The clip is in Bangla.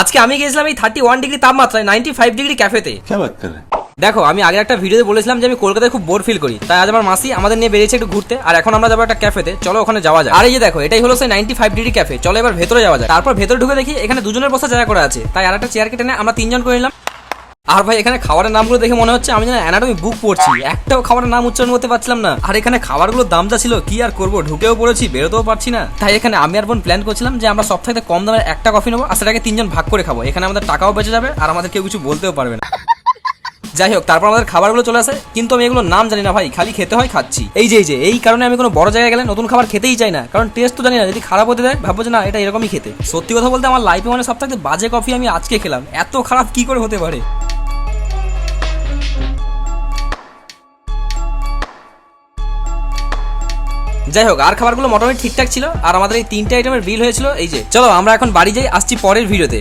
আজকে আমি গেছিলাম এই 31 ডিগ্রি তাপমাত্রায় 95 ডিগ্রি ক্যাফেতে। দেখো আমি আগে একটা ভিডিওতে বলেছিলাম যে আমি কলকাতায় খুব বোর ফিল করি, তাই আজ আমার মাসি আমাদের নিয়ে বেরিয়েছে একটু ঘুরতে, আর এখন আমরা যাবো একটা ক্যাফেতে। চলো ওখানে যাওয়া যায়। আর এই যে দেখো এটাই হলো সেই 95 ডিগ্রি ক্যাফে। চলো এবার ভেতরে যাওয়া যায়। তারপর ভেতরে ঢুকে দেখি এখানে দুজনের বসা জায়গা করা আছে, তাই আর একটা চেয়ার কেটে নিয়ে আমরা তিনজন করে নিলাম। আর ভাই এখানে খাবারের নামগুলো দেখে মনে হচ্ছে আমি যেন অ্যানাটমি বুক পড়ছি, একটাও খাবারের নাম উচ্চারণ করতে পারছিলাম না। আর এখানে খাবারগুলোর দাম যা ছিল কি আর করবো, ঢুকেও পড়েছি বেরোতেও পারছি না। তাই এখানে আমি আর বোন প্ল্যান করছিলাম যে আমরা সব থেকে কম দামের একটা কফি নেবো, আর সেটাকে তিনজন ভাগ করে খাবো। এখানে আমাদের টাকাও বেঁচে যাবে আর আমাদের কেউ কিছু বলতেও পারবে না। যাই হোক তারপর আমাদের খাবারগুলো চলে আসে, কিন্তু আমি এগুলো নাম জানি না ভাই, খালি খেতে হয় খাচ্ছি। এই কারণে আমি কোনো বড় জায়গায় গেলে নতুন খাবার খেতেই চাই না, কারণ টেস্ট তো জানি না, যদি খারাপ হতে দেয় ভাববো যে না এটা এরকমই খেতে। সত্যি কথা বলতে আমার লাইফে মানে সব থেকে বাজে কফি আমি আজকে খেলাম, এত খারাপ কি করে হতে পারে। যাই হোক আর খাবারগুলো মোটামুটি ঠিকঠাক ছিল, আর আমাদের এই 3টে আইটেমের বিল হয়েছিল। এই যে চলো আমরা এখন বাড়ি যাই, আসছি পরের ভিডিওতে।